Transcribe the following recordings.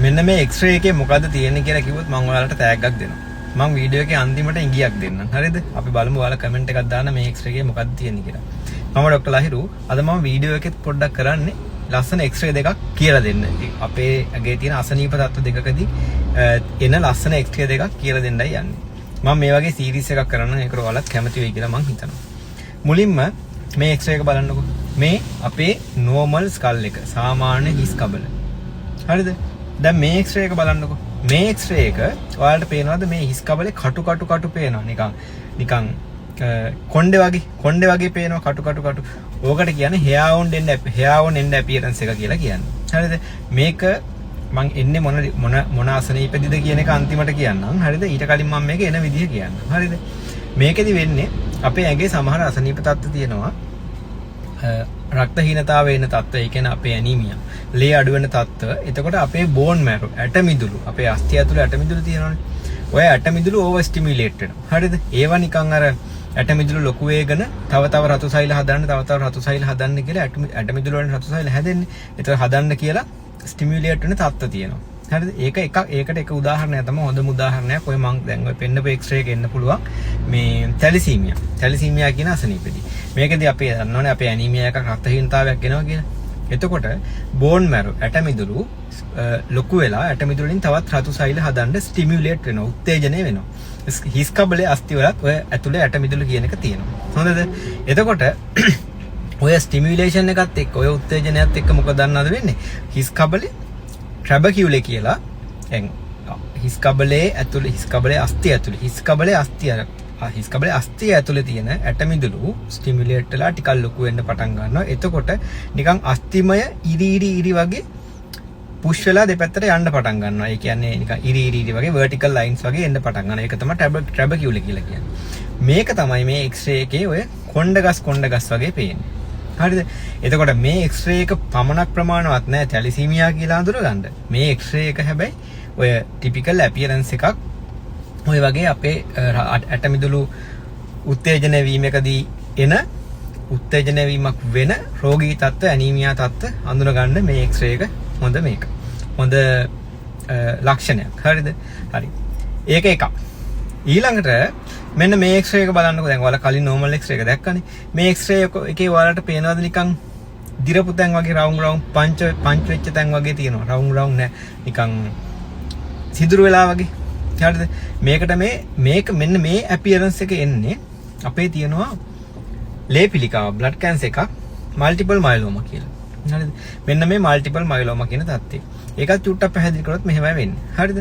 මෙන්න මේ X-ray එකේ මොකද්ද තියෙන්නේ කියලා කිව්වොත් මම ඔයාලට ටැග් එකක් දෙනවා. මම වීඩියෝ එකේ අන්තිමට ඉඟියක් දෙන්නම්. හරිද? අපි බලමු ඔයාලා කමෙන්ට් එකක් දාන්න මේ X-ray එකේ මොකද්ද තියෙන්නේ කියලා. මම ડોක්ටර් ලහිරු. අද මම වීඩියෝ එකෙත් පොඩ්ඩක් කරන්නේ ලස්සන X-ray දෙකක් කියලා දෙන්න. අපේ ඇගේ තියෙන අසනීප තත්ත්ව දෙකකදී එන ලස්සන X-ray දෙකක් කියලා දෙන්නයි යන්නේ. මම මේ වගේ සීරීස් එකක් කරන්න ඒකට ඔයාලත් කැමති වෙයි කියලා මම හිතනවා. මුලින්ම මේ X-ray එක බලන්නකෝ. මේ අපේ normal skull එක. සාමාන්‍ය හිස් කබල. හරිද? දැන් මේ X-ray එක බලන්නකෝ. මේ X-ray එක ඔයාලට පේනවද මේ හිස් කබලේ කටු පේනවා නිකන් කොණ්ඩේ වගේ පේනවා කටු. ඕකට කියන්නේ hair on end appearance එක කියලා කියන්නේ. හරිද? මේක මං එන්නේ මොන අසනීපෙදිද කියන එක අන්තිමට කියන්නම්. හරිද? ඊට කලින් මම මේක එන විදිහ කියන්නම්. හරිද? මේකෙදි වෙන්නේ අපේ ඇඟේ සමහර අසනීප තත්ත්ව තියෙනවා. රක්තහීනතාව වෙන තත්ත්ව, ඒ කියන්නේ අපේ ඇනීමියා, ලේ අඩු වෙන තත්ත්ව. එතකොට අපේ බෝන් මැරෝ, ඇටමිදුළු, අපේ අස්ථිය ඇතුළේ ඇටමිදුළු තියෙනවනේ. ඔය ඇටමිදුළු ඕවර් ස්ටිමියුලේට් වෙනවා. හරිද? ඒවා නිකන් අර ඇටමිදුළු ලොකු වේගන තව රතු සෛල හදන්න කියලා ඇටමිදුළු වලින් රතු සෛල හැදෙන්නේ. ඒතර හදන්න කියලා ස්ටිමියුලේට් වෙන තත්ත්ව තියෙනවා. හරිද? ඒකට එක උදාහරණයක් තමයි හොඳම උදාහරණයක්. ඔය මම දැන් ඔය පෙන්නපු X-ray එක එන්න පුළුවන්. මේ තැලිසීමියා කියන අසනීපෙදී. මේකදී අපි දන්නවනේ අපේ ඇනීමියා එකක් රක්තහීනතාවයක් එනවා කියලා. එතකොට බෝන් මැරෝ ඇටමිදුළු ලොකු වෙලා ඇටමිදුළු වලින් තවත් රතු සෛල හදන්න ස්ටිමියුලේට් වෙනවා, උත්තේජනය වෙනවා. හිස් කබලේ අස්ථි වලත් ඔය ඇතුලේ ඇටමිදුළු කියන එක තියෙනවා. හොඳද? එතකොට ඔය ස්ටිමියුලේෂන් එකත් එක්ක ඔය උත්තේජනයත් එක්ක මොකද දන්නවද වෙන්නේ? හිස් කබලේ ට්‍රැබකියුලේ කියලා හිස් කබලේ අස්ථිය ඇතුලේ තියෙන ඇටමිදුළු ස්ටිමියුලේට් වෙලා ටිකක් ලොකු වෙන්න පටන් ගන්නවා. එතකොට නිකන් අස්ථිමය ඉරි වගේ පුෂ් වෙලා දෙපැත්තට යන්න පටන් ගන්නවා. ඒ කියන්නේ නිකන් ඉරි වගේ vertical lines වගේ එන්න පටන් ගන්නවා. ඒක තමයි ට්‍රැබකියුලේ කියලා කියන්නේ. මේක තමයි මේ X-ray එකේ ඔය කොණ්ඩ ගස් වගේ පේන්නේ. හරිද? එතකොට මේ X-ray එක පමණක් ප්‍රමාණවත් නෑ තැලිසීමියා කියලා අඳුරගන්න. මේ X-ray එක හැබැයි ඔය typical appearance එකක් ඔය වගේ අපේ ඇටමිදුළු උත්තේජනය වීමකදී එන උත්තේජනය වීමක් වෙන රෝගී තත්ත්ව, ඇනීමියා තත්ත්ව අඳුරගන්න මේ X-ray එක හොඳ ලක්ෂණයක්. හරිද? හරි. ඒක එකක්. ඊළඟට මෙන්න මේ X-ray එක බලන්නකෝ. දැන් ඔයාලා කලින් normal X-ray එක දැක්කනේ. මේ X-ray එකේ ඔයාලට පේනවද නිකන් දිරපු තැන් වගේ රවුම් පංච වෙච්ච තැන් වගේ තියෙනවා. රවුම් නෑ. නිකන් සිදුරු වෙලා වගේ. හරිද? මේක මෙන්න මේ appearance එක එන්නේ අපේ තියෙනවා ලේ පිළිකාව blood cancer එකක් multiple myeloma කියලා. හරිද? මෙන්න මේ multiple myeloma කියන තත්ත්වය. ඒකත් චුට්ටක් පැහැදිලි කරොත් මෙහෙමයි වෙන්නේ. හරිද?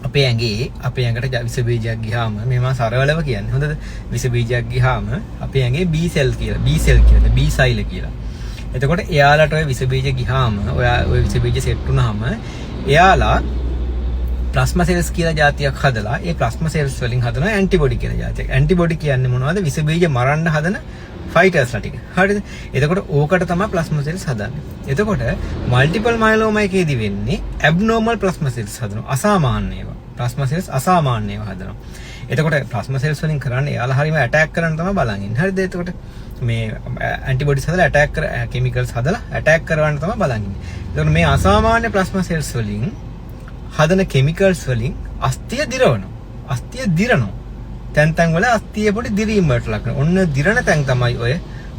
අපේ ඇඟට විස බීජයක් ගියාම මේවා සරලව කියන්නේ. හොඳද? විස බීජයක් ගියාම අපේ ඇඟේ B cell කියලා, B සෛල කියලා. එතකොට එයාලට ඔය විස බීජ ගියාම ඔය විස බීජ සෙට් වුනහම එයාලා ප්ලාස්මා සෙල්ස් කියලා જાතියක් හදලා ඒ ප්ලාස්මා සෙල්ස් වලින් හදන ඇන්ටිබොඩි කියලා જાතියක්. ඇන්ටිබොඩි කියන්නේ මොනවද? විස බීජ මරන්න හදන ෆයිටර්ස්ලා ටික. හරිද? එතකොට ඕකට තමයි ප්ලාස්මා සෙල්ස් හදන්නේ. එතකොට මල්ටිපල් මයලෝමා එකේදී වෙන්නේ ඇබ්නෝමල් ප්ලාස්මා සෙල්ස් හදනවා. අසාමාන්‍ය ඒවා. ප්ලාස්මා සෙල්ස් අසාමාන්‍ය ඒවා හදනවා. එතකොට ප්ලාස්මා සෙල්ස් වලින් කරන්නේ එයාලා හරීම ඇටැක් කරන්න තමයි බලන් ඉන්නේ. හරිද? එතකොට මේ ඇන්ටිබොඩිස් හදලා කෙමිකල්ස් හදලා ඇටැක් කරවන්න තමයි බලන් ඉන්නේ. එතකොට මේ අසාමාන්‍ය ප්ලාස්මා සෙල්ස් වලින් හදන කෙමිකල්ස් වලින් අස්ථිය දිරනවා. තැන් වල අස්ථිය පොඩි දිරීම වලට ලක් කරනවා. ඔන්න දිරන තැන් තමයි ඔය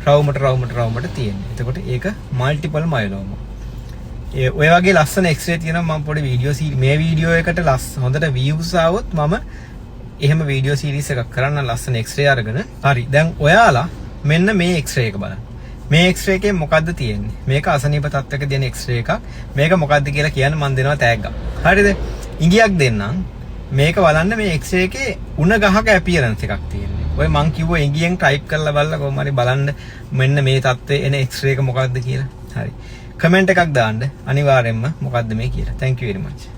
රවුමට තියෙන්නේ. එතකොට ඒක මල්ටිපල් මයලෝමා. ඔය වගේ ලස්සන X-ray තියෙනවා. මම පොඩි මේ වීඩියෝ එකට හොඳට views ආවොත් මම එහෙම වීඩියෝ සීරීස් එකක් කරන්න ලස්සන X-ray අරගෙන. හරි. දැන් ඔයාලා මෙන්න මේ X-ray එක බලන්න. මේ X-ray එකේ මොකද්ද තියෙන්නේ? මේක අසනීප තත්ත්වයක දෙන X-ray එකක්. මේක මොකද්ද කියලා කියන්න මම දෙනවා ටැග් එකක්. හරිද? ඉඟියක් දෙන්නම්. මේක බලන්න මේ X-ray එකේ උණ ගහක appearance එකක් තියෙන්නේ. ඔය මං කිව්ව ඉඟියෙන් ටයිප් කරලා බලලා කොහොම හරි බලන්න මෙන්න මේ තත්ත්වයේ එන X-ray එක මොකද්ද කියලා. හරි. කමෙන්ට් එකක් දාන්න අනිවාර්යෙන්ම මොකද්ද මේ කියලා. Thank you very much.